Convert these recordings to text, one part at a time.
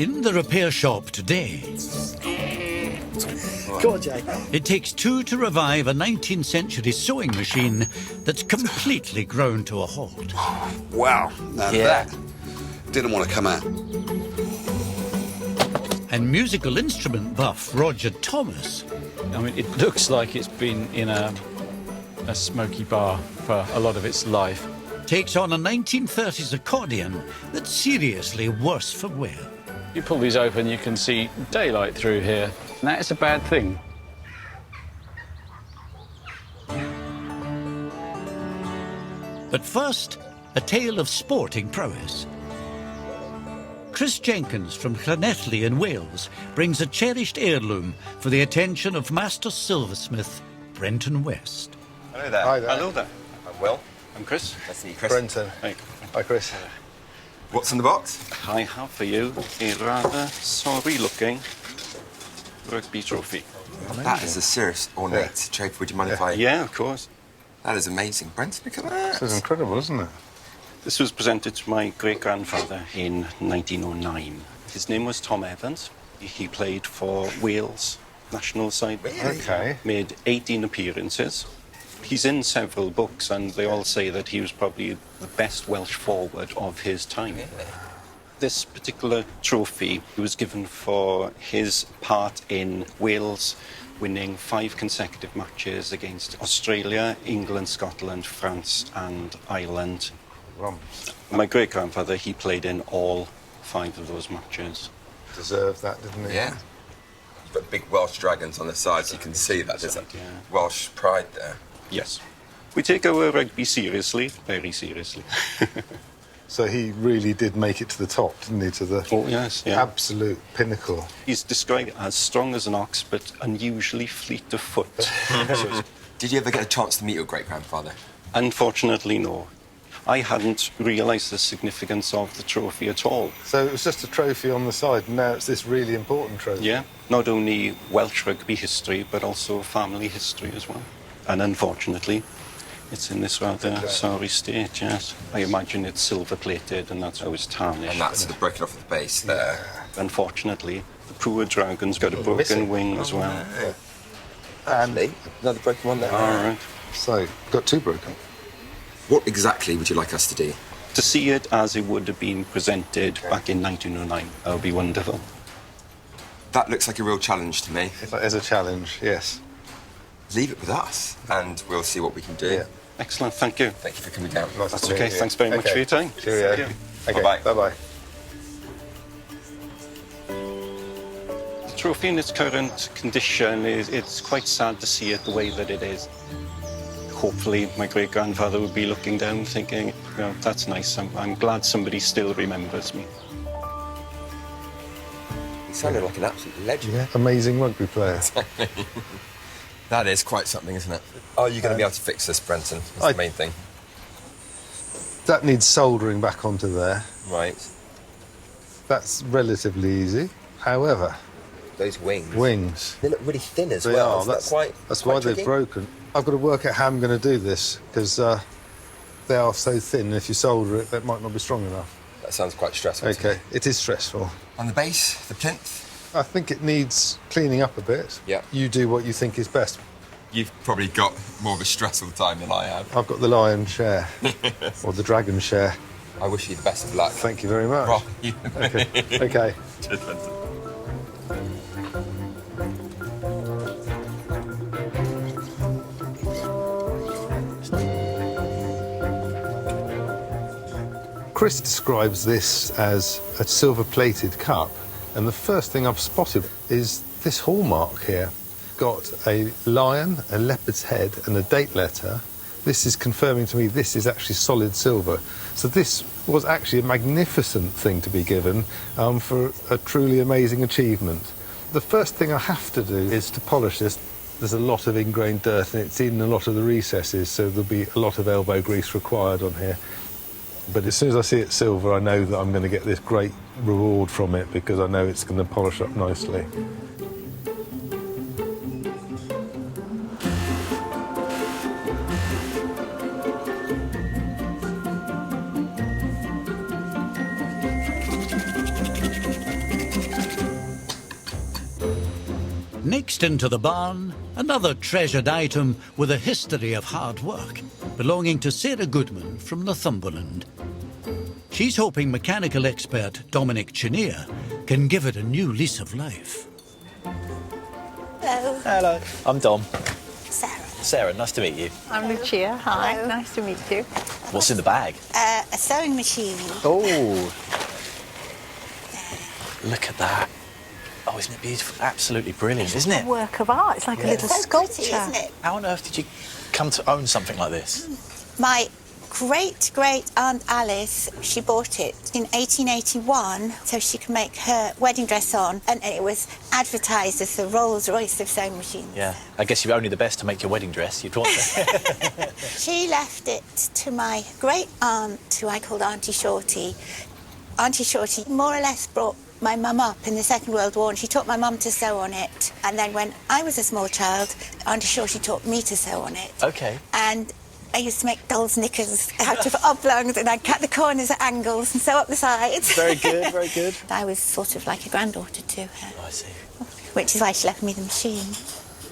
In the repair shop today, Go on, Jay. it takes two to revive a 19th century sewing machine that's completely ground to a halt. Wow, now that didn't want to come out. And musical instrument buff Roger Thomas I mean, it looks like it's been in a smoky bar for a lot of its life. takes on a 1930s accordion that's seriously worse for wear. You pull these open, you can see daylight through here. And that is a bad thing. But first, a tale of sporting prowess. Chris Jenkins from Llanelli in Wales brings a cherished heirloom for the attention of Master Silversmith Brenton West. Hello there. Hi there. Hello there. I'm Will. I'm Chris. Nice to meet you, Chris. Brenton. Hey. Hi, Chris. What's in the box? I have for you a rather sorry-looking rugby trophy. That is a serious ornate trophy. Would you mind if I... Yeah, of course. That is amazing. Brenton, look at that. This is incredible, isn't it? This was presented to my great-grandfather in 1909. His name was Tom Evans. He played for Wales national side. Really? Okay. Made 18 appearances. He's in several books, and they all say that he was probably the best Welsh forward of his time. Really? This particular trophy was given for his part in Wales winning 5 consecutive matches against Australia, England, Scotland, France and Ireland. My great-grandfather, he played in all 5 of those matches. Deserved that, didn't he? Yeah. You've got big Welsh dragons on the side, so you can see that there's a Welsh pride there. Yes. We take our rugby seriously, very seriously. So he really did make it to the top, didn't he? To the absolute pinnacle. He's described as strong as an ox, but unusually fleet of foot. Did you ever get a chance to meet your great-grandfather? Unfortunately, no. I hadn't realised the significance of the trophy at all. So it was just a trophy on the side, and now it's this really important trophy. Yeah, not only Welsh rugby history, but also family history as well. And unfortunately, it's in this rather sorry state, yes. I imagine it's silver-plated, and that's how it's tarnished. And that's broken off at the base there. Unfortunately, the poor dragon's got a broken wing as well. No. Actually, another broken one there. All right. So, got 2 broken. What exactly would you like us to do? To see it as it would have been presented back in 1909. That would be wonderful. That looks like a real challenge to me. As a challenge, yes. Leave it with us, and we'll see what we can do. Yeah. Excellent, thank you. Thank you for coming down. Nice That's to meet okay, you. thanks very much for your time. Cheerio. Thank you. Okay, Bye-bye. Bye-bye. The trophy in its current condition, it's quite sad to see it the way that it is. Hopefully, my great-grandfather would be looking down thinking, you know, that's nice, I'm glad somebody still remembers me. He sounded like an absolute legend. Yeah, amazing rugby player. That is quite something, isn't it? Are you going to be able to fix this, Brenton? That's the main thing. That needs soldering back onto there. Right. That's relatively easy. However... Those wings. Wings. They look really thin as They well. are. That's why tricky? they've broken. I've got to work out how I'm going to do this, because they are so thin, and if you solder it, that might not be strong enough. That sounds quite stressful. OK, it is stressful. On the base, the plinth? I think it needs cleaning up a bit. Yeah. You do what you think is best. You've probably got more of a stressful time than I have. I've got the lion share, or the dragon share. I wish you the best of luck. Thank you very much. Right. OK. OK. Cheers, Brenton. Chris describes this as a silver-plated cup, and the first thing I've spotted is this hallmark here. Got a lion, a leopard's head, and a date letter. This is confirming to me this is actually solid silver. So this was actually a magnificent thing to be given for a truly amazing achievement. The first thing I have to do is to polish this. There's a lot of ingrained dirt, and it's in a lot of the recesses, so there'll be a lot of elbow grease required on here. But as soon as I see it silver, I know that I'm going to get this great reward from it, because I know it's going to polish up nicely. Next into the barn, another treasured item with a history of hard work, belonging to Sarah Goodman from Northumberland. She's hoping mechanical expert Dominic Chinea can give it a new lease of life. Hello. Hello. I'm Dom. Sarah. Sarah, nice to meet you. I'm Lucia. Hi. Hello. Nice to meet you. What's in the bag? A sewing machine. Oh. Look at that. Oh, isn't it beautiful? Absolutely brilliant, isn't it? A work of art. It's like a little So sculpture. pretty, isn't it? How on earth did you come to own something like this? My great-great-aunt Alice, she bought it in 1881 so she could make her wedding dress on, and it was advertised as the Rolls-Royce of sewing machines. Yeah. I guess you're only the best to make your wedding dress. You'd want that. She left it to my great-aunt, who I called Aunty Shorty. Aunty Shorty more or less brought my mum up in the Second World War, and she taught my mum to sew on it. And then when I was a small child, Aunty Shorty taught me to sew on it. OK. And I used to make dolls' knickers out of oblongs, and I'd cut the corners at angles and sew up the sides. Very good, very good. I was sort of like a granddaughter to her, Oh, I see. which is why she left me the machine.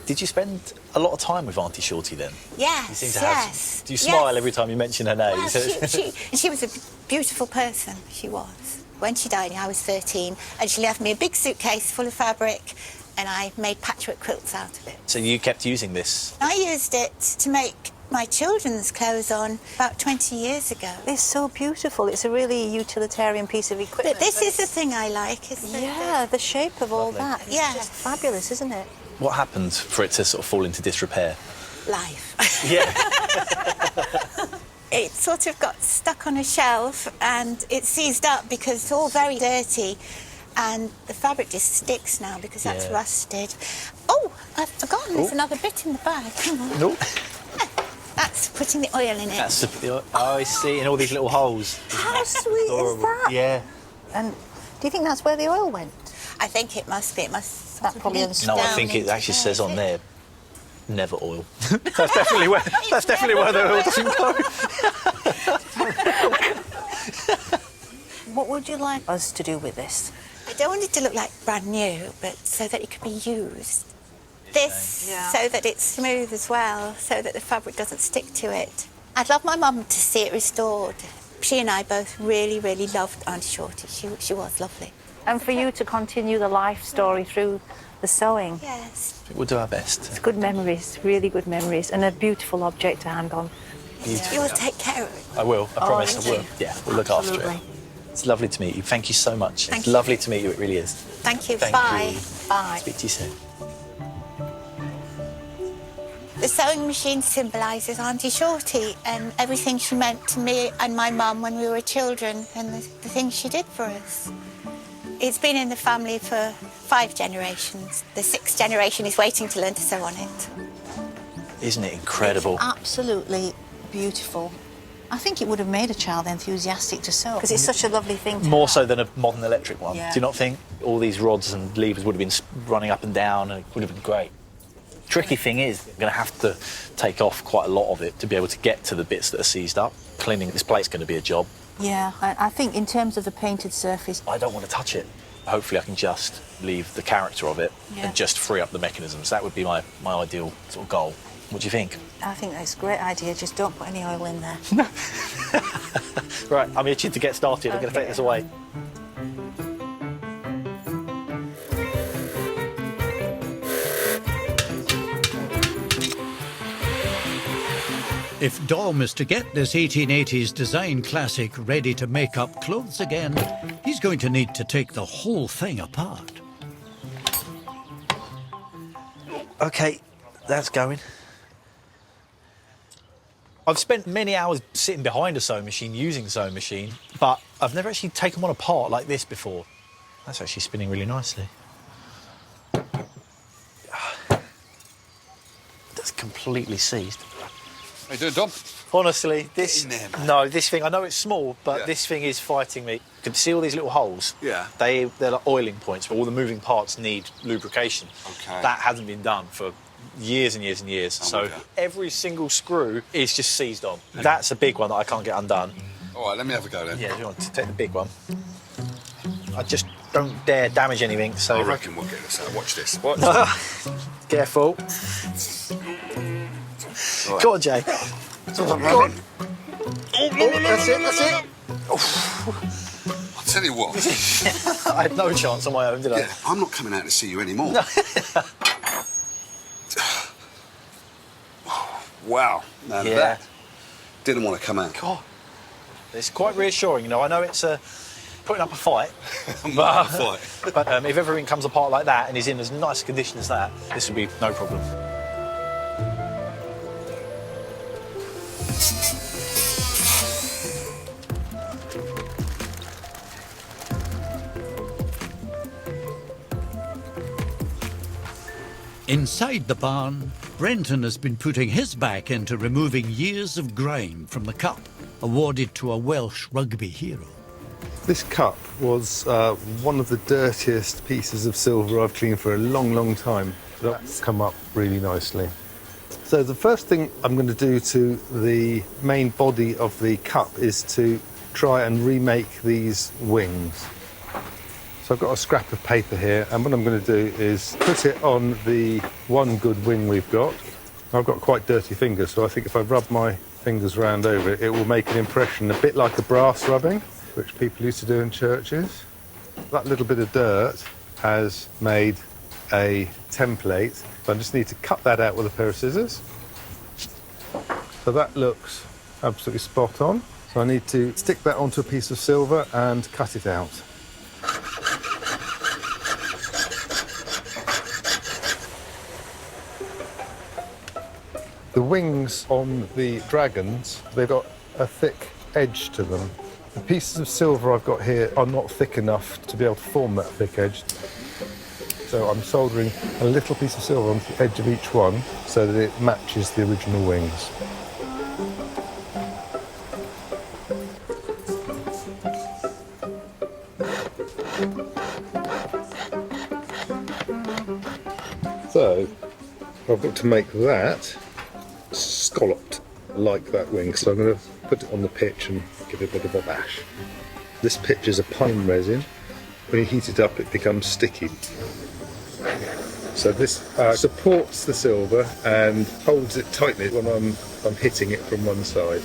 Did you spend a lot of time with Aunty Shorty then? Yes, You seem to have. yes. Do you smile yes. every time you mention her name? Well, she was a beautiful person, she was. When she died, I was 13, and she left me a big suitcase full of fabric, and I made patchwork quilts out of it. So you kept using this? I used it to make my children's clothes on about 20 years ago. It's so beautiful. It's a really utilitarian piece of equipment. But this is the thing I like, is that Yeah, the shape of all that. It's Yeah. just fabulous, isn't it? What happened for it to sort of fall into disrepair? life. Yeah. It sort of got stuck on a shelf and it seized up because it's all very dirty, and the fabric just sticks now because that's Yeah. rusted. Oh, I've forgotten there's another bit in the bag. Hang on. Nope. That's putting the oil in it. That's oh, I see, in all these little holes. How sweet is Adorable. that? Yeah. And do you think that's where the oil went? I think it must be. It must sort That of probably leach No, I down think it into actually there, says is on it? there, never oil. That's definitely where the oil doesn't go. What would you like us to do with this? I don't want it to look like brand new, but so that it could be used. This, Yeah. so that it's smooth as well, so that the fabric doesn't stick to it. I'd love my mum to see it restored. She and I both really, really loved Aunty Shorty. She was lovely. And for you to continue the life story through the sewing. Yes. We'll do our best. It's good memories, really good memories, and a beautiful object to hang on. You'll take care of it. I will, I promise I will. thank you. Yeah, we'll look after it. Absolutely. It's lovely to meet you. Thank you so much. Thank It's you. lovely to meet you, it really is. Thank you. Thank Bye. you. Bye. Speak to you soon. The sewing machine symbolises Aunty Shorty and everything she meant to me and my mum when we were children, and the things she did for us. It's been in the family for 5 generations. The 6th generation is waiting to learn to sew on it. Isn't it incredible? Absolutely beautiful. I think it would have made a child enthusiastic to sew because it's such a lovely thing to More have. so than a modern electric one. Yeah. Do you not think? All these rods and levers would have been running up and down, and it would have been great. Tricky thing is, I'm going to have to take off quite a lot of it to be able to get to the bits that are seized up. Cleaning this plate's going to be a job. Yeah, I think in terms of the painted surface, I don't want to touch it. Hopefully I can just leave the character of it Yeah. and just free up the mechanisms. That would be my ideal sort of goal. What do you think? I think that's a great idea. Just don't put any oil in there. Right, I'm itching to get started. I'm going to take this away. If Dom is to get this 1880s design classic ready to make up clothes again, he's going to need to take the whole thing apart. OK, that's going. I've spent many hours sitting behind a sewing machine, using the sewing machine, but I've never actually taken one apart like this before. That's actually spinning really nicely. That's completely seized. How you doing, Dom? Honestly, this... Get in there, man. No, this thing, I know it's small, but Yeah. this thing is fighting me. You can see all these little holes? Yeah. They're like oiling points, but all the moving parts need lubrication. Okay. That hasn't been done for years and years and years. So with you. every single screw is just seized on. That's a big one that I can't get undone. All right, let me have a go then. Yeah, you want to take the big one? I just Don't dare damage anything, so... I reckon we'll get this out. Watch this. Watch. Careful. Right. Go on, Jay. That's all I'm Go on. rubbing. That's it. I'll tell you what. I had no chance on my own, did I? Yeah, I'm not coming out to see you anymore. Wow. Now Yeah. that didn't want to come out. God. It's quite reassuring, you know. I know it's putting up a fight. But if everything comes apart like that and he's in as nice a condition as that, this would be no problem. Inside the barn, Brenton has been putting his back into removing years of grime from the cup, awarded to a Welsh rugby hero. This cup was one of the dirtiest pieces of silver I've cleaned for a long, long time. That's come up really nicely. So the first thing I'm going to do to the main body of the cup is to try and remake these wings. So I've got a scrap of paper here, and what I'm going to do is put it on the one good wing we've got. I've got quite dirty fingers, so I think if I rub my fingers round over it, it will make an impression a bit like a brass rubbing, which people used to do in churches. That little bit of dirt has made a template, so I just need to cut that out with a pair of scissors. So that looks absolutely spot on. So I need to stick that onto a piece of silver and cut it out. The wings on the dragons, they've got a thick edge to them. The pieces of silver I've got here are not thick enough to be able to form that thick edge. So I'm soldering a little piece of silver on the edge of each one so that it matches the original wings. So I've got to make that scalloped like that wing, so I'm going to put it on the pitch and give it a bit of a bash. This pitch is a pine resin. When you heat it up, it becomes sticky. So this supports the silver and holds it tightly when I'm hitting it from one side.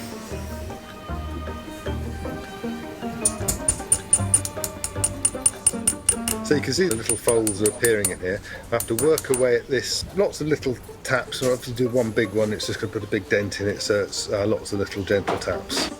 So you can see the little folds are appearing in here. I have to work away at this. Lots of little taps. I don't have to do one big one, it's just going to put a big dent in it, so it's lots of little gentle taps.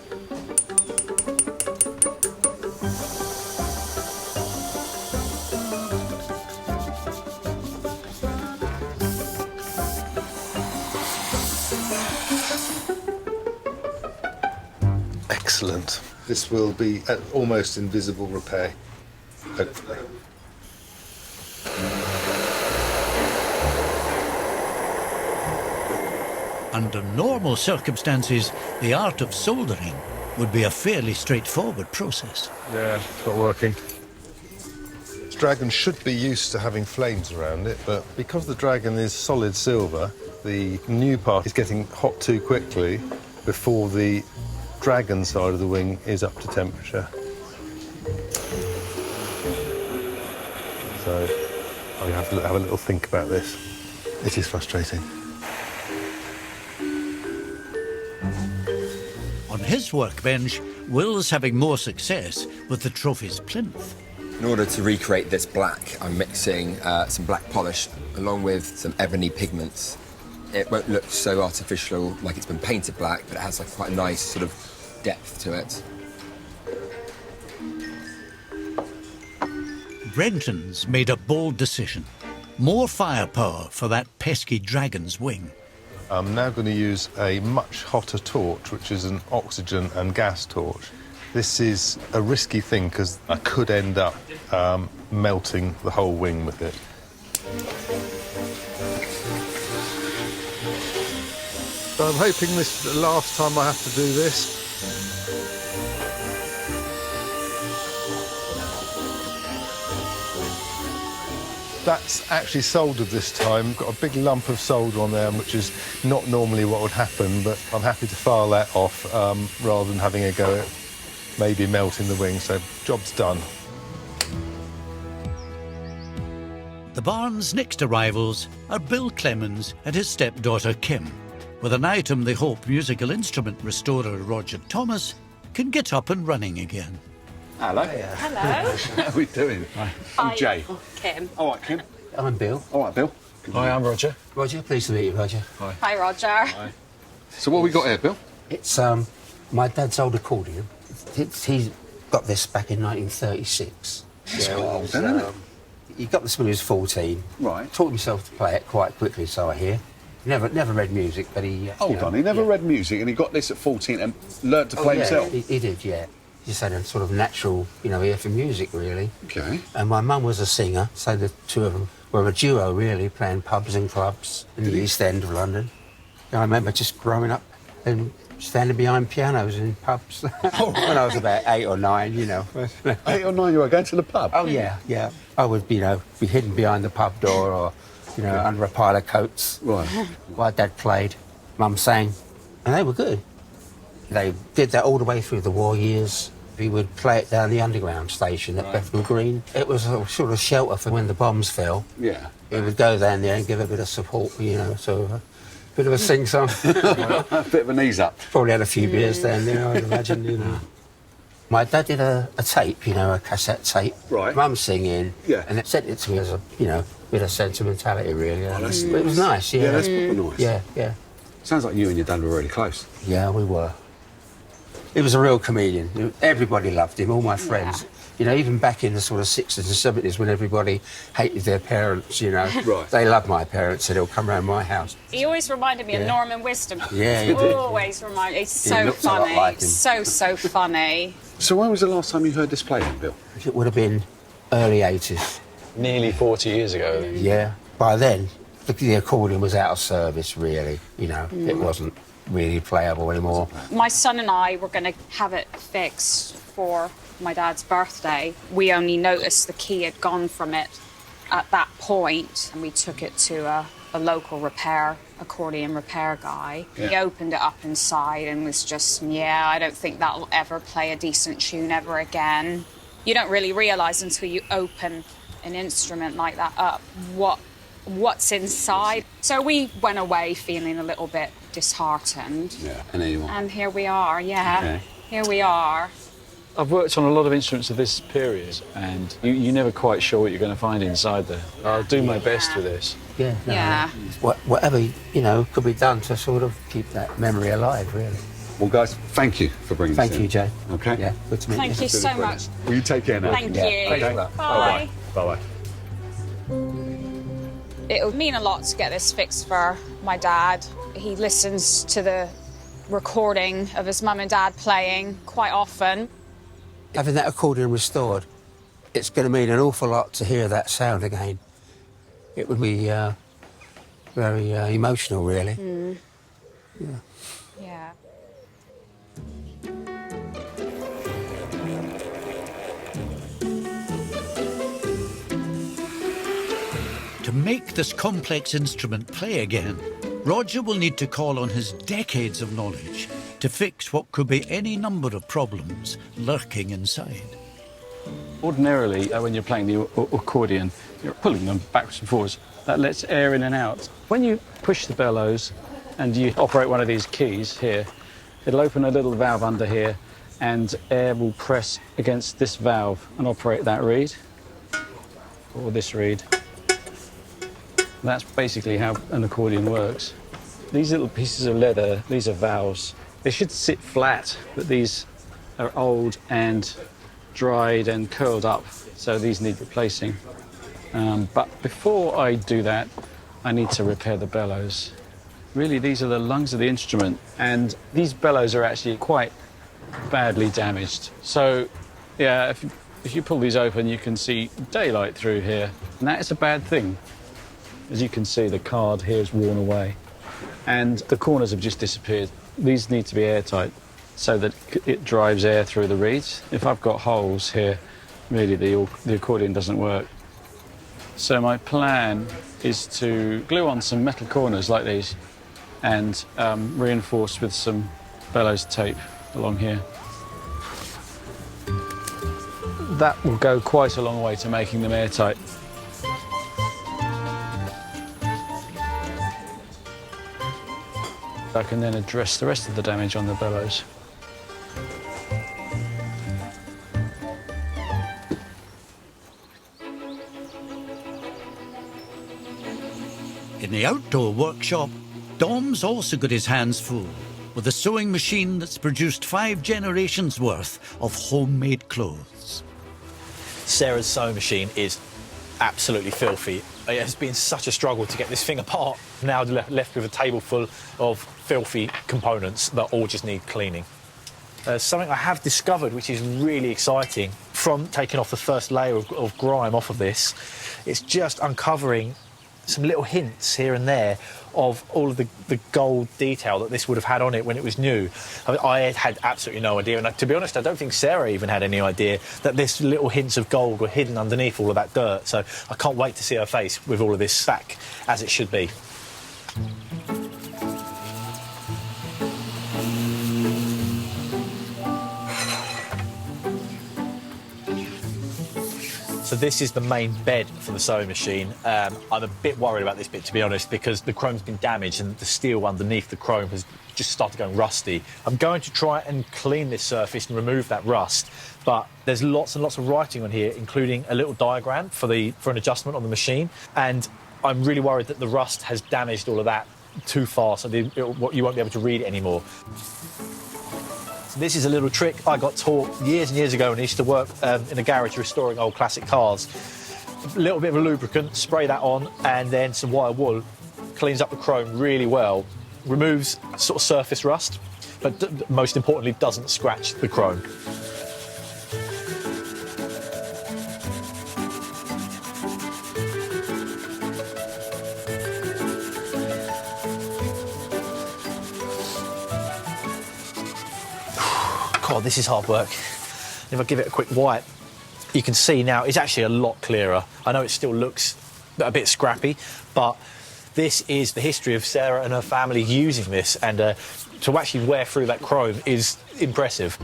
Excellent. This will be an almost invisible repair, hopefully. Under normal circumstances, the art of soldering would be a fairly straightforward process. Yeah, it's not working. This dragon should be used to having flames around it, but because the dragon is solid silver, the new part is getting hot too quickly before the dragon side of the wing is up to temperature. So I have to have a little think about this. It is frustrating. On his workbench, Will's having more success with the trophy's plinth. In order to recreate this black, I'm mixing some black polish along with some ebony pigments. It won't look so artificial like it's been painted black, but it has like quite a nice sort of depth to it. Brenton's made a bold decision. More firepower for that pesky dragon's wing. I'm now going to use a much hotter torch, which is an oxygen and gas torch. This is a risky thing because I could end up melting the whole wing with it. So I'm hoping this is the last time I have to do this. That's actually soldered this time. Got a big lump of solder on there, which is not normally what would happen, but I'm happy to file that off rather than having a go at maybe melting the wing, so job's done. The barn's next arrivals are Bill Clemens and his stepdaughter Kim, with an item they hope musical instrument restorer Roger Thomas can get up and running again. Hello. Hello. How are we doing? Hi. I'm Jay. Kim. All right, Kim. I'm Bill. All right, Bill. Hi, I'm Roger. Roger, pleased to meet you, Roger. Hi, Roger. Hi. So what have we got here, Bill? It's my dad's old accordion. He got this back in 1936. It's quite old, isn't it? He got this when he was 14. Right. Taught himself to play it quite quickly, so I hear. Never read music, but he... Hold on, he never read music and he got this at 14 and learnt to play himself? He did, yeah. He just had a sort of natural, ear for music, really. OK. And my mum was a singer, so the two of them were a duo, really, playing pubs and clubs in the East End of London. And I remember just growing up and standing behind pianos in pubs when I was about 8 or 9, 8 or 9 you were going to the pub? Oh, yeah. I would, be hidden behind the pub door or, under a pile of coats. Right. While Dad played, Mum sang, and they were good. They did that all the way through the war years. We would play it down the underground station at Bethnal Green. It was a sort of shelter for when the bombs fell. Yeah. We would go down there and give a bit of support, so a bit of a sing-song. A bit of an ease up. Probably had a few beers down there, I'd imagine, My dad did a tape, a cassette tape. Right. Mum singing. Yeah. And it sent it to me as a, bit of sentimentality, really. Oh, that's But it was nice, yeah. Yeah, that's proper nice. Yeah. Sounds like you and your dad were really close. Yeah, we were. He was a real comedian. Everybody loved him, all my friends. Even back in the sort of 60s and 70s when everybody hated their parents, Right. They loved my parents, so they'll come round my house. He always reminded me of Norman Wisdom. Yeah, he did. Always reminded. He's He so looks a lot funny. like him. So funny. So when was the last time you heard this play then, Bill? It would have been early 80s. Nearly 40 years ago. Then. Yeah. By then, the accordion was out of service, really. It wasn't really playable anymore. My son and I were going to have it fixed for my dad's birthday. We only noticed the key had gone from it at that point, and we took it to a local accordion repair guy. Yeah. He opened it up inside and was just, I don't think that'll ever play a decent tune ever again. You don't really realise until you open an instrument like that up what's inside. So we went away feeling a little bit disheartened. Yeah, and here you are. And here we are, Here we are. I've worked on a lot of instruments of this period, and you're never quite sure what you're going to find inside there. I'll do my best with this. Yeah. No, Yeah. Whatever, could be done to sort of keep that memory alive, really. Well, guys, thank you for bringing Thank this you, in. Jay. OK? Yeah, good to meet you. Thank you so much. Will you take care now? Thank you. Okay. Bye. Bye-bye. It'll mean a lot to get this fixed for my dad. He listens to the recording of his mum and dad playing quite often. Having that accordion restored, it's going to mean an awful lot to hear that sound again. It would be very emotional, really. Yeah. To make this complex instrument play again, Roger will need to call on his decades of knowledge to fix what could be any number of problems lurking inside. Ordinarily, when you're playing the accordion, you're pulling them backwards and forwards. That lets air in and out. When you push the bellows and you operate one of these keys here, it'll open a little valve under here and air will press against this valve and operate that reed, or this reed. That's basically how an accordion works. These little pieces of leather, these are valves. They should sit flat, but these are old and dried and curled up, so these need replacing. But before I do that, I need to repair the bellows. Really, these are the lungs of the instrument, and these bellows are actually quite badly damaged. So, yeah, if you pull these open, you can see daylight through here, and that is a bad thing. As you can see, the card here is worn away, and the corners have just disappeared. These need to be airtight so that it drives air through the reeds. If I've got holes here, really the accordion doesn't work. So my plan is to glue on some metal corners like these and reinforce with some bellows tape along here. That will go quite a long way to making them airtight. I can then address the rest of the damage on the bellows. In the outdoor workshop, Dom's also got his hands full with a sewing machine that's produced 5 generations worth of homemade clothes. Sarah's sewing machine is absolutely filthy. It has been such a struggle to get this thing apart. Now left with a table full of filthy components that all just need cleaning. Something I have discovered, which is really exciting, from taking off the first layer of grime off of this, it's just uncovering some little hints here and there of all of the gold detail that this would have had on it when it was new. I had absolutely no idea, and to be honest, I don't think Sarah even had any idea that this little hints of gold were hidden underneath all of that dirt, so I can't wait to see her face with all of this back as it should be. So this is the main bed for the sewing machine. I'm a bit worried about this bit, to be honest, because the chrome's been damaged and the steel underneath the chrome has just started going rusty. I'm going to try and clean this surface and remove that rust, but there's lots and lots of writing on here, including a little diagram for an adjustment on the machine, and I'm really worried that the rust has damaged all of that too far, so you won't be able to read it anymore. This is a little trick I got taught years and years ago when I used to work in a garage restoring old classic cars. A little bit of a lubricant, spray that on, and then some wire wool, cleans up the chrome really well, removes sort of surface rust, but most importantly doesn't scratch the chrome. God, this is hard work. If I give it a quick wipe, you can see now it's actually a lot clearer. I know it still looks a bit scrappy, but this is the history of Sarah and her family using this, and to actually wear through that chrome is impressive.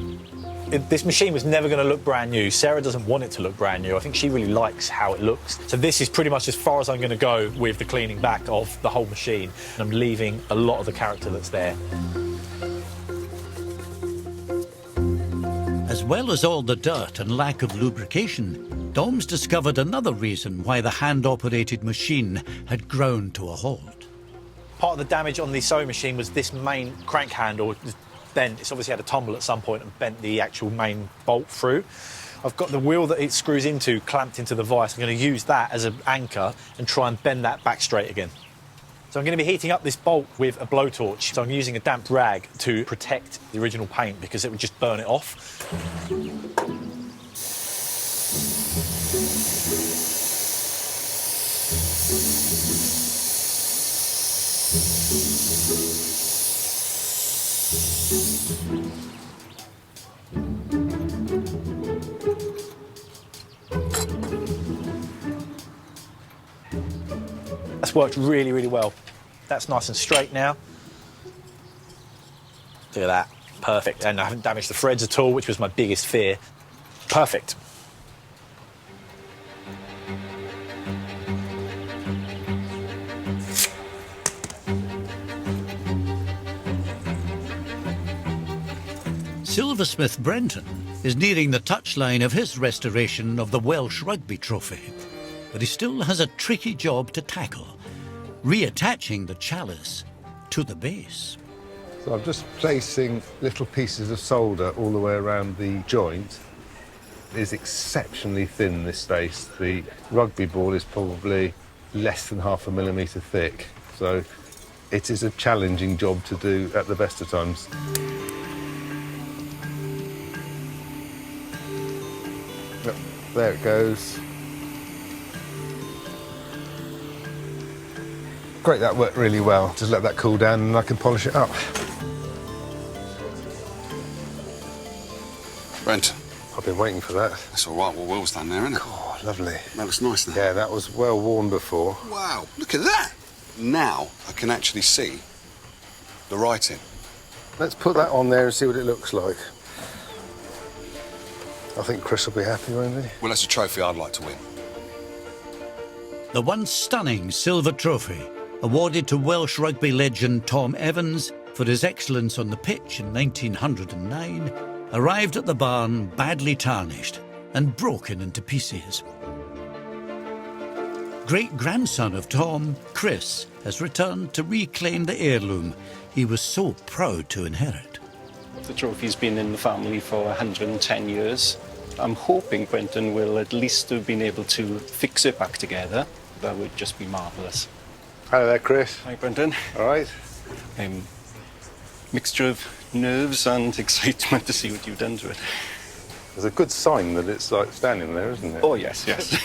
This machine was never going to look brand new. Sarah doesn't want it to look brand new. I think she really likes how it looks. So this is pretty much as far as I'm going to go with the cleaning back of the whole machine. And I'm leaving a lot of the character that's there. As well as all the dirt and lack of lubrication, Dom's discovered another reason why the hand-operated machine had ground to a halt. Part of the damage on the sewing machine was this main crank handle. Then it's obviously had a tumble at some point and bent the actual main bolt through. I've got the wheel that it screws into clamped into the vise. I'm going to use that as an anchor and try and bend that back straight again. So I'm going to be heating up this bolt with a blowtorch. So I'm using a damp rag to protect the original paint because it would just burn it off. That's worked really, really well. That's nice and straight now. Look at that, perfect. And I haven't damaged the threads at all, which was my biggest fear. Perfect. Silversmith Brenton is nearing the touchline of his restoration of the Welsh Rugby trophy, but he still has a tricky job to tackle, reattaching the chalice to the base. So I'm just placing little pieces of solder all the way around the joint. It is exceptionally thin, this space. The rugby ball is probably less than 0.5 millimetre thick, so it is a challenging job to do at the best of times. Yep, there it goes. Great, that worked really well. Just let that cool down and I can polish it up. Brent. I've been waiting for that. That's all right, well, Will's done there, isn't it? Oh, lovely. That looks nice now. Yeah, that was well worn before. Wow, look at that! Now I can actually see the writing. Let's put that on there and see what it looks like. I think Chris will be happy, won't he? Well, that's a trophy I'd like to win. The once stunning silver trophy, awarded to Welsh rugby legend Tom Evans, for his excellence on the pitch in 1909, arrived at the barn badly tarnished and broken into pieces. Great-grandson of Tom, Chris, has returned to reclaim the heirloom he was so proud to inherit. The trophy's been in the family for 110 years. I'm hoping Brenton will at least have been able to fix it back together. That would just be marvellous. Hello there, Chris. Hi, Brenton. All right. Mixture of nerves and excitement to see what you've done to it. There's a good sign that it's like standing there, isn't it? Oh, yes, yes.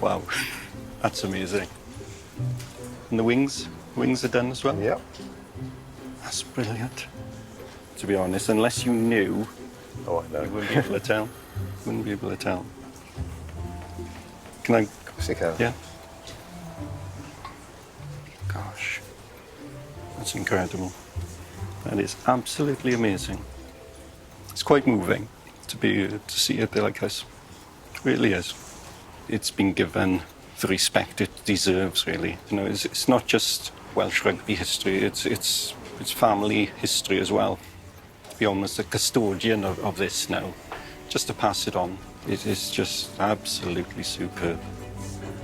Wow, that's amazing. And the wings are done as well? Yep. That's brilliant. To be honest, unless you knew, Oh, I know. you wouldn't be able to tell. Wouldn't be able to tell. Can I? Stick out. Yeah. Gosh, that's incredible. That is absolutely amazing. It's quite moving to see it like this. It really is. It's been given the respect it deserves, really. You know, it's not just Welsh rugby history, it's family history as well. To be almost a custodian of this now, just to pass it on. It is just absolutely superb.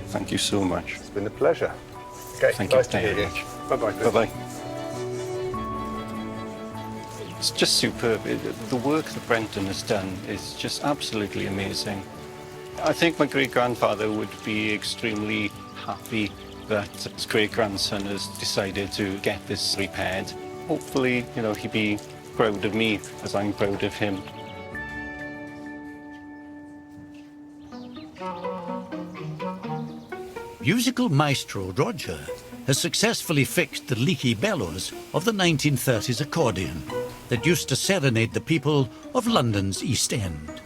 Thank you so much. It's been a pleasure. Okay, Thank nice you to very meet you. much. Bye-bye, Chris. Bye-bye. It's just superb. The work that Brenton has done is just absolutely amazing. I think my great-grandfather would be extremely happy that his great-grandson has decided to get this repaired. Hopefully, you know, he'd be proud of me as I'm proud of him. Musical maestro Roger has successfully fixed the leaky bellows of the 1930s accordion that used to serenade the people of London's East End.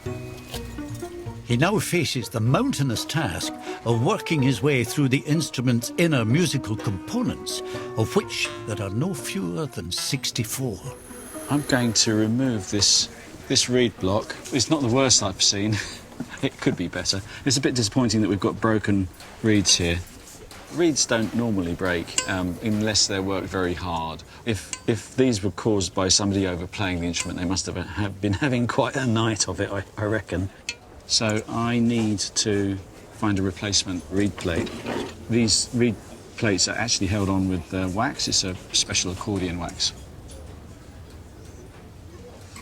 He now faces the mountainous task of working his way through the instrument's inner musical components, of which there are no fewer than 64. I'm going to remove this reed block. It's not the worst I've seen. It could be better. It's a bit disappointing that we've got broken reeds here. Reeds don't normally break unless they're worked very hard. If these were caused by somebody overplaying the instrument, they must have been having quite a night of it, I reckon. So I need to find a replacement reed plate. These reed plates are actually held on with wax. It's a special accordion wax.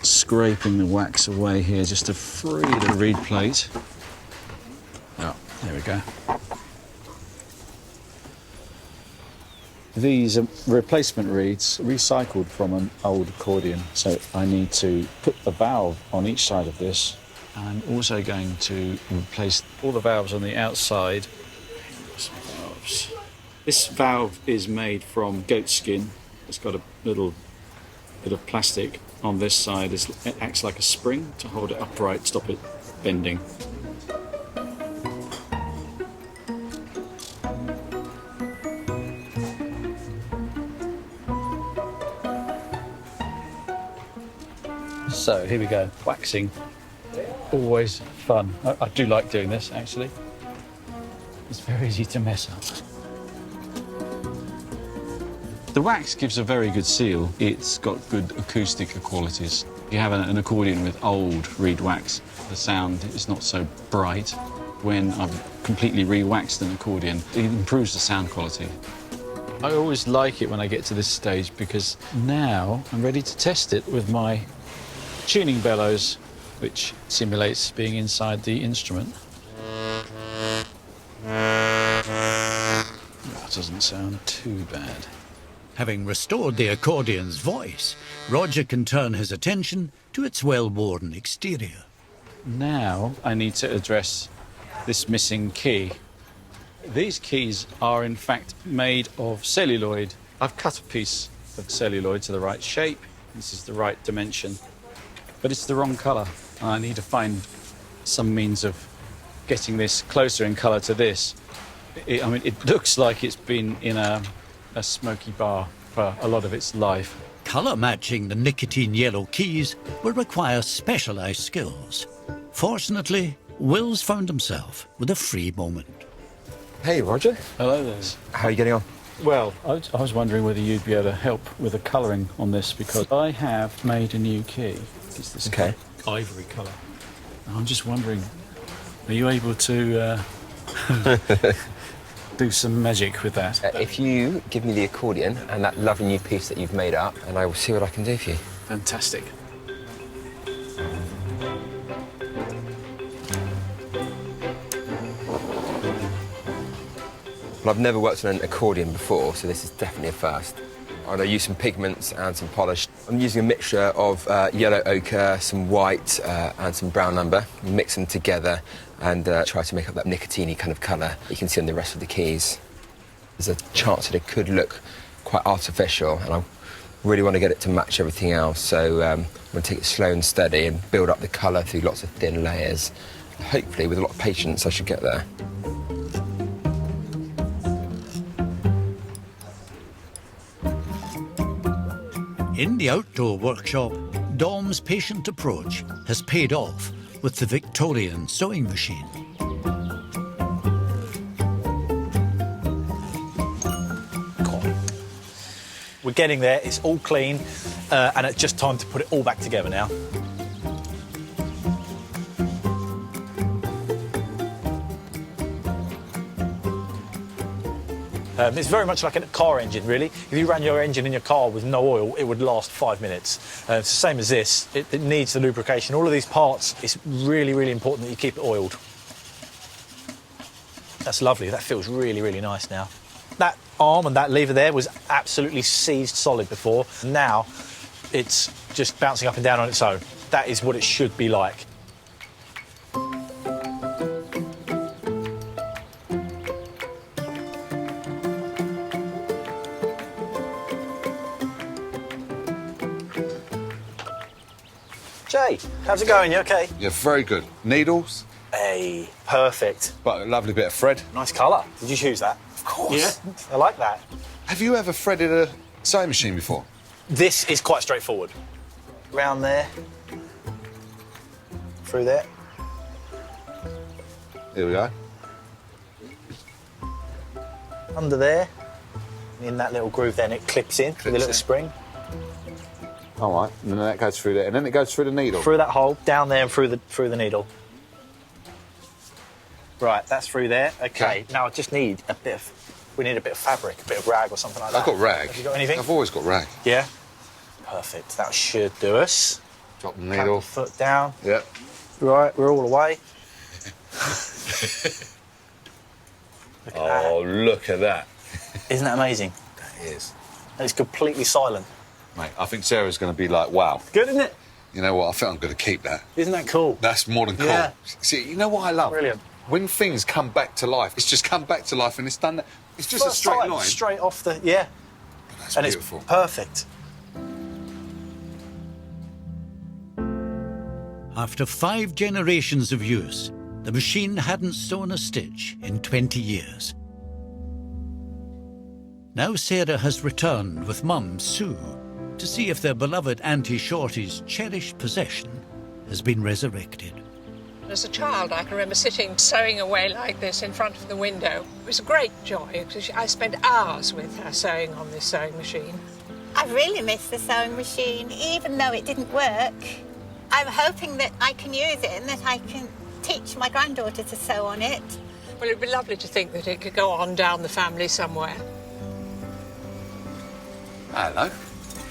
Scraping the wax away here just to free the reed plate. Oh, there we go. These are replacement reeds recycled from an old accordion, so I need to put the valve on each side of this. I'm also going to replace all the valves on the outside. This valve is made from goat skin. It's got a little bit of plastic on this side. It acts like a spring to hold it upright, stop it bending. So here we go, waxing. Always fun. I do like doing this, actually. It's very easy to mess up. The wax gives a very good seal. It's got good acoustic qualities. If you have an accordion with old reed wax, the sound is not so bright. When I've completely re-waxed an accordion, it improves the sound quality. I always like it when I get to this stage because now I'm ready to test it with my tuning bellows, which simulates being inside the instrument. That doesn't sound too bad. Having restored the accordion's voice, Roger can turn his attention to its well-worn exterior. Now I need to address this missing key. These keys are in fact made of celluloid. I've cut a piece of celluloid to the right shape. This is the right dimension, but it's the wrong colour. I need to find some means of getting this closer in colour to this. It looks like it's been in a smoky bar for a lot of its life. colour matching the nicotine yellow keys will require specialised skills. Fortunately, Will's found himself with a free moment. Hey, Roger. Hello there. How are you getting on? Well, I was wondering whether you'd be able to help with the colouring on this, because I have made a new key. It's this ivory colour. And I'm just wondering, are you able to do some magic with that? If you give me the accordion and that lovely new piece that you've made up, and I will see what I can do for you. Fantastic. Well, I've never worked on an accordion before, so this is definitely a first. I'm going to use some pigments and some polish. I'm using a mixture of yellow ochre, some white and some brown umber. Mix them together and try to make up that nicotine-y kind of colour you can see on the rest of the keys. There's a chance that it could look quite artificial, and I really want to get it to match everything else, so I'm going to take it slow and steady and build up the colour through lots of thin layers. Hopefully, with a lot of patience, I should get there. In the outdoor workshop, Dom's patient approach has paid off with the Victorian sewing machine. We're getting there, it's all clean, and it's just time to put it all back together now. It's very much like a car engine, really. If you ran your engine in your car with no oil, it would last 5 minutes. It's the same as this. It needs the lubrication. All of these parts, it's really, really important that you keep it oiled. That's lovely. That feels really, really nice now. That arm and that lever there was absolutely seized solid before. Now, it's just bouncing up and down on its own. That is what it should be like. Jay, how's it going? You okay? Yeah, very good. Needles? Hey, perfect. But a lovely bit of thread. Nice colour. Did you choose that? Of course. Yeah, I like that. Have you ever threaded a sewing machine before? This is quite straightforward. Round there. Through there. Here we go. Under there. In that little groove then it clips in with a little spring. All right, and then that goes through there, and then it goes through the needle. Through that hole, down there and through the needle. Right, that's through there. Okay. Now I just need a bit of, we need a bit of fabric, a bit of rag or something like that. I've got rag. Have you got anything? I've always got rag. Yeah? Perfect. That should do us. Drop the needle. Foot down. Yep. Right, we're all away. Look at that. Isn't that amazing? That is. And it's completely silent. Mate, I think Sarah's going to be like, wow. Good, isn't it? You know what? I think I'm going to keep that. Isn't that cool? That's more than cool. Yeah. See, you know what I love? Brilliant. When things come back to life, it's just come back to life and it's done that. It's just First a straight time, line. straight off the, yeah. But that's And beautiful. it's perfect. After 5 generations of use, the machine hadn't sewn a stitch in 20 years. Now Sarah has returned with Mum, Sue, to see if their beloved Aunty Shorty's cherished possession has been resurrected. As a child, I can remember sitting sewing away like this in front of the window. It was a great joy because I spent hours with her sewing on this sewing machine. I really miss the sewing machine, even though it didn't work. I'm hoping that I can use it and that I can teach my granddaughter to sew on it. Well, it'd be lovely to think that it could go on down the family somewhere. Hello.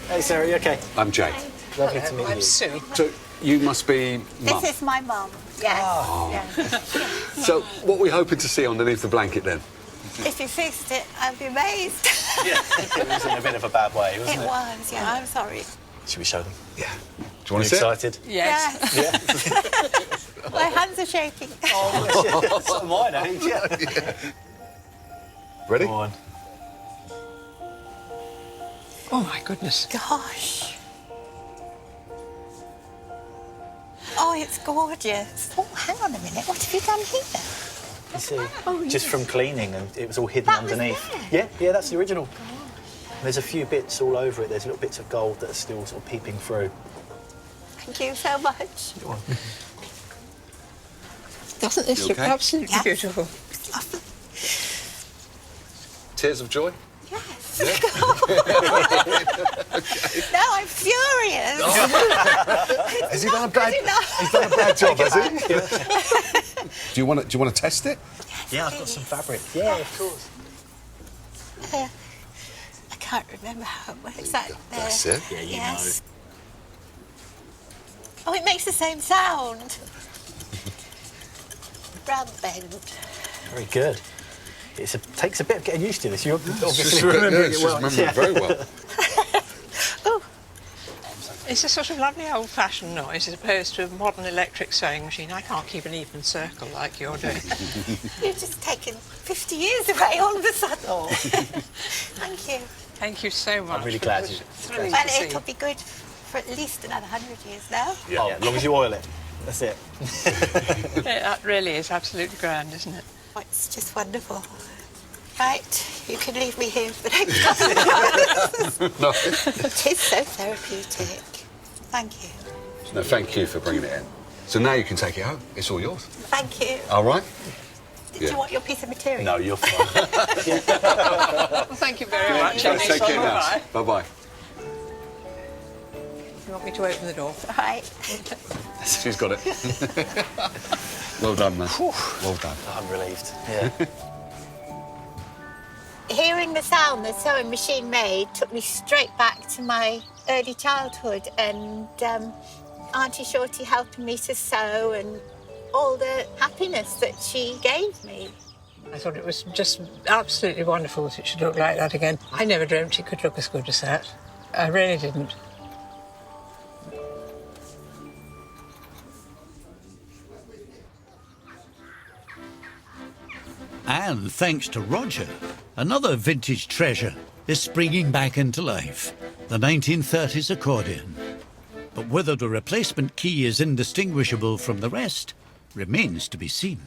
Hey, Sarah, you okay? I'm Jay. Lovely to meet I'm you. Sue. So you must be Mum. This is my mum, yes. Oh. yes. So what are we hoping to see underneath the blanket then? If you fixed it, I'd be amazed. Yeah, it was in a bit of a bad way, wasn't it? It was, yeah, I'm sorry. Should we show them? Yeah. Do you Are want you to see it? excited? Yes. Yeah. My hands are shaking. Oh, so am I now. Yeah. Ready? Come on. Oh, my goodness. Gosh. Oh, it's gorgeous. Oh, hang on a minute. What have you done here? You see, Oh, just yes. from cleaning, and it was all hidden That was underneath. there? Yeah, that's the original. There's a few bits all over it. There's little bits of gold that are still sort of peeping through. Thank you so much. You're welcome. Doesn't this look absolutely beautiful? Lovely. Tears of joy? Yes. No, I'm furious. Has he done a bad? He's done a bad job, has he? Do you want to test it? Yeah, I've got some fabric. Yeah, of course. I can't remember how it works. That's it. Yeah, you know. Oh, it makes the same sound. Round bend. Very good. It takes a bit of getting used to this. You're obviously Just remembering it well. remembering it very well. It's a sort of lovely old-fashioned noise as opposed to a modern electric sewing machine. I can't keep an even circle like you're doing. You've just taken 50 years away all of a sudden. Thank you. Thank you so much. I'm really glad you. And it'll be good for at least another 100 years now. Yeah, as long as you oil it. That's it. Yeah, that really is absolutely grand, isn't it? Oh, it's just wonderful. Right, you can leave me here for the next couple of hours. No. It is so therapeutic. Thank you. No, thank you for bringing it in. So now you can take it home. It's all yours. Thank you. All right? Did you want your piece of material? No, you're fine. Well, thank you very much. Take care now. Bye. Bye-bye. You want me to open the door? Right. She's got it. Well done, man. Well done. I'm relieved. Yeah. Hearing the sound the sewing machine made took me straight back to my early childhood and Aunty Shorty helping me to sew and all the happiness that she gave me. I thought it was just absolutely wonderful that it should look like that again. I never dreamt it could look as good as that. I really didn't. And thanks to Roger, another vintage treasure is springing back into life, the 1930s accordion. But whether the replacement key is indistinguishable from the rest remains to be seen.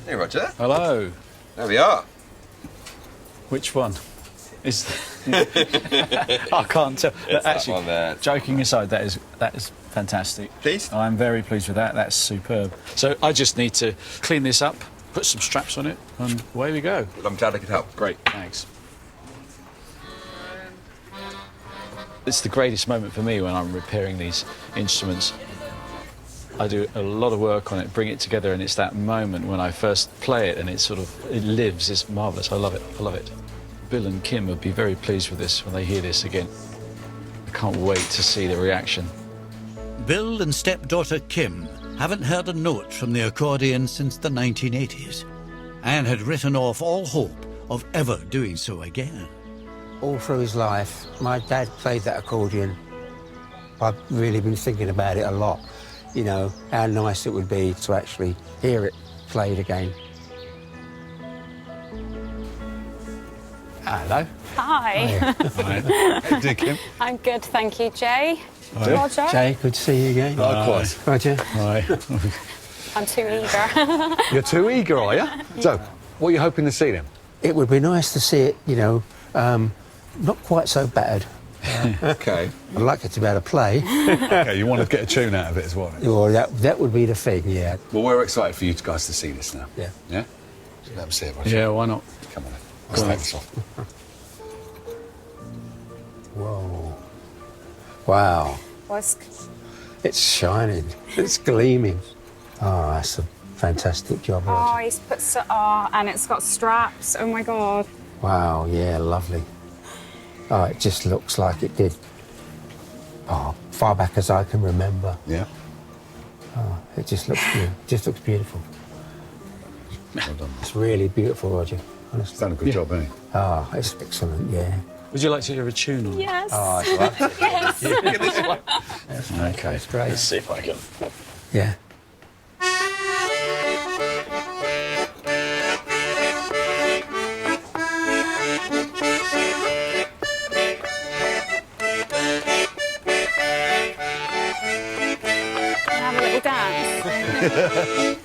Hey, Roger. Hello. There we are. Which one? Is I can't tell. It's Actually, that one there. joking aside, that is fantastic. Pleased? I'm very pleased with that. That's superb. So I just need to clean this up, put some straps on it, and away we go. I'm glad I could help. Great, thanks. It's the greatest moment for me when I'm repairing these instruments. I do a lot of work on it, bring it together, and it's that moment when I first play it and it lives. It's marvellous. I love it. I love it. Bill and Kim would be very pleased with this when they hear this again. I can't wait to see the reaction. Bill and stepdaughter Kim haven't heard a note from the accordion since the 1980s and had written off all hope of ever doing so again. All through his life, my dad played that accordion. I've really been thinking about it a lot. You know, how nice it would be to actually hear it played again. Hello. Hi. Hi. How you doing, Kim? I'm good, thank you, Jay. Hi. Roger. Jay, good to see you again. Likewise. Roger. Hi. I'm too eager. You're too eager, are you? So, what are you hoping to see then? It would be nice to see it, you know, not quite so bad. Okay. I'd like it to be able to play. Okay, you want to get a tune out of it as well. Or that would be the thing, yeah. Well, we're excited for you guys to see this now. Yeah. Yeah? Let me see it, Roger. Yeah, why not? Come on then. Let's take this off. Whoa. Wow. It's shining. It's gleaming. Oh, that's a fantastic job, Roger. Oh, he's put so. Oh, and it's got straps. Oh my God. Wow, yeah, lovely. Oh, it just looks like it did. Oh, far back as I can remember. Yeah. Oh, it just looks beautiful. Just looks beautiful. Well done. It's really beautiful, Roger. Honestly. He's done a good job, hasn't he? Oh, it's excellent, yeah. Would you like to hear a tune on it? Yes. Oh, it's lovely. Yes. Okay. It's great. Let's see if I can. Yeah. Have a little dance.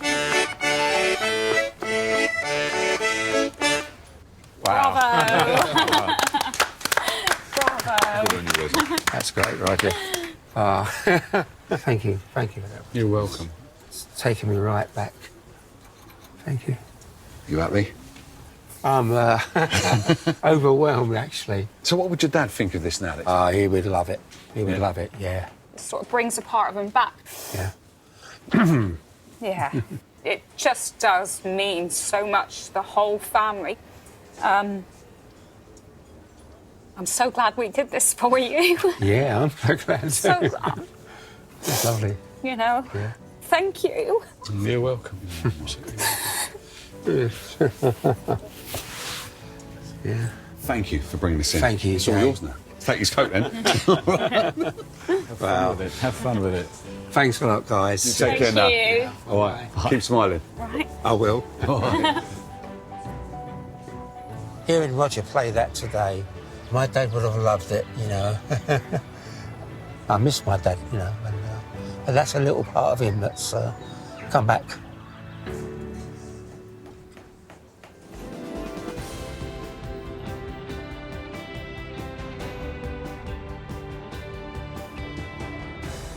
Wow. Bravo. That's great, Roger. Thank you for that. You're welcome. It's taking me right back. Thank you. You happy? I'm overwhelmed, actually. So what would your dad think of this now? He would love it. He would love it, yeah. It sort of brings a part of him back. Yeah. Yeah. It just does mean so much to the whole family. I'm so glad we did this for you. Yeah, I'm so glad. So glad. It's lovely. You know? Yeah. Thank you. You're welcome. Yeah. Thank you for bringing this in. Thank you, It's all Jay. yours now. Take his coat then. Wow. Have fun with it. Thanks a lot, guys. Take care now. you. All right. Keep smiling. Right. I will. Hearing Roger play that today, my dad would have loved it, you know. I miss my dad, you know, and that's a little part of him that's come back.